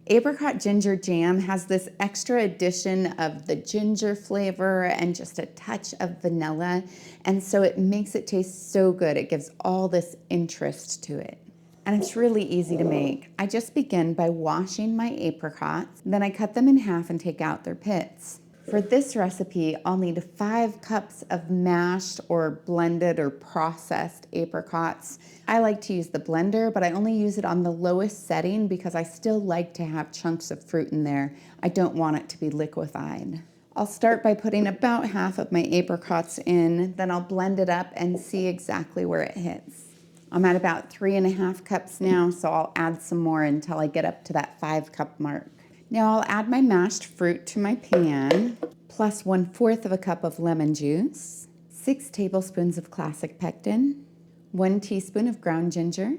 Apricot ginger jam has this extra addition of the ginger flavor and just a touch of vanilla, and so it makes it taste so good. It gives all this interest to it. And it's really easy to make. I just begin by washing my apricots, then I cut them in half and take out their pits. For this recipe, I'll need 5 cups of mashed or blended or processed apricots. I like to use the blender, but I only use it on the lowest setting because I still like to have chunks of fruit in there. I don't want it to be liquefied. I'll start by putting about half of my apricots in, then I'll blend it up and see exactly where it hits. I'm at about 3.5 cups now, so I'll add some more until I get up to that 5-cup mark. Now I'll add my mashed fruit to my pan, plus 1/4 of a cup of lemon juice, 6 tablespoons of classic pectin, 1 teaspoon of ground ginger,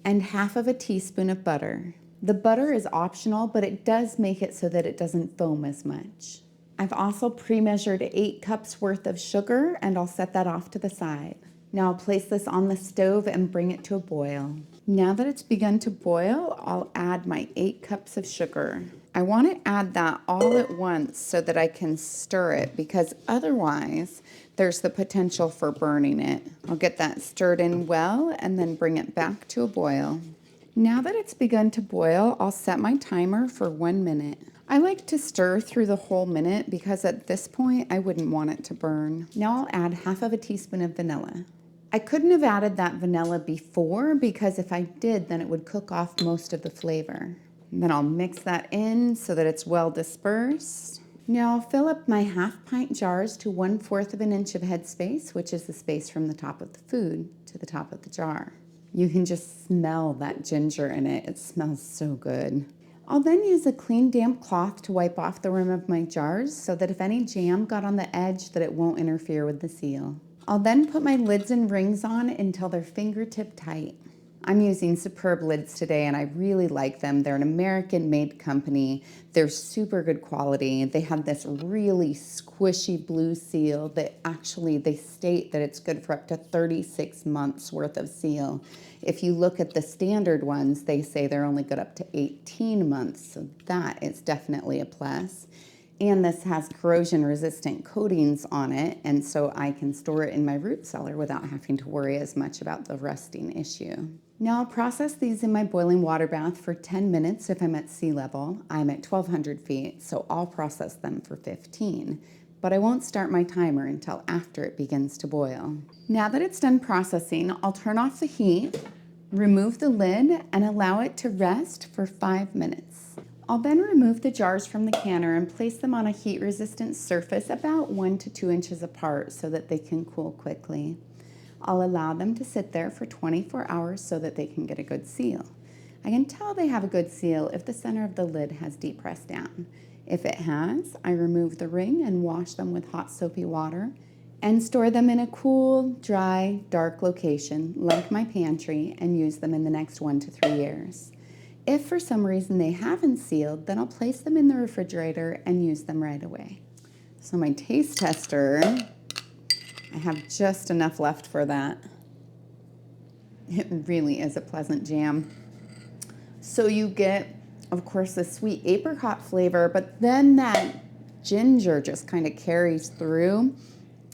and 1/2 teaspoon of butter. The butter is optional, but it does make it so that it doesn't foam as much. I've also pre-measured 8 cups worth of sugar, and I'll set that off to the side. Now I'll place this on the stove and bring it to a boil. Now that it's begun to boil, I'll add my 8 cups of sugar. I want to add that all at once so that I can stir it, because otherwise there's the potential for burning it. I'll get that stirred in well and then bring it back to a boil. Now that it's begun to boil, I'll set my timer for 1 minute. I like to stir through the whole minute because at this point I wouldn't want it to burn. Now I'll add 1/2 teaspoon of vanilla. I couldn't have added that vanilla before because if I did, then it would cook off most of the flavor. And then I'll mix that in so that it's well dispersed. Now I'll fill up my 1/2 pint jars to 1/4 inch of headspace, which is the space from the top of the food to the top of the jar. You can just smell that ginger in it. It smells so good. I'll then use a clean damp cloth to wipe off the rim of my jars so that if any jam got on the edge, that it won't interfere with the seal. I'll then put my lids and rings on until they're fingertip tight. I'm using Superb lids today and I really like them. They're an American-made company. They're super good quality. They have this really squishy blue seal that actually they state that it's good for up to 36 months worth of seal. If you look at the standard ones, they say they're only good up to 18 months. So that is definitely a plus. And this has corrosion-resistant coatings on it, and so I can store it in my root cellar without having to worry as much about the rusting issue. Now I'll process these in my boiling water bath for 10 minutes if I'm at sea level. I'm at 1,200 feet, so I'll process them for 15. But I won't start my timer until after it begins to boil. Now that it's done processing, I'll turn off the heat, remove the lid, and allow it to rest for 5 minutes. I'll then remove the jars from the canner and place them on a heat-resistant surface about 1 to 2 inches apart so that they can cool quickly. I'll allow them to sit there for 24 hours so that they can get a good seal. I can tell they have a good seal if the center of the lid has depressed down. If it has, I remove the ring and wash them with hot soapy water and store them in a cool, dry, dark location like my pantry and use them in the next 1 to 3 years. If for some reason they haven't sealed, then I'll place them in the refrigerator and use them right away. So my taste tester, I have just enough left for that. It really is a pleasant jam. So you get, of course, the sweet apricot flavor, but then that ginger just kind of carries through.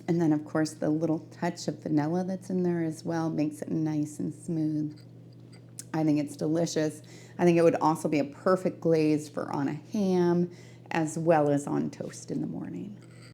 And then, of course, the little touch of vanilla that's in there as well makes it nice and smooth. I think it's delicious. I think it would also be a perfect glaze for on a ham as well as on toast in the morning.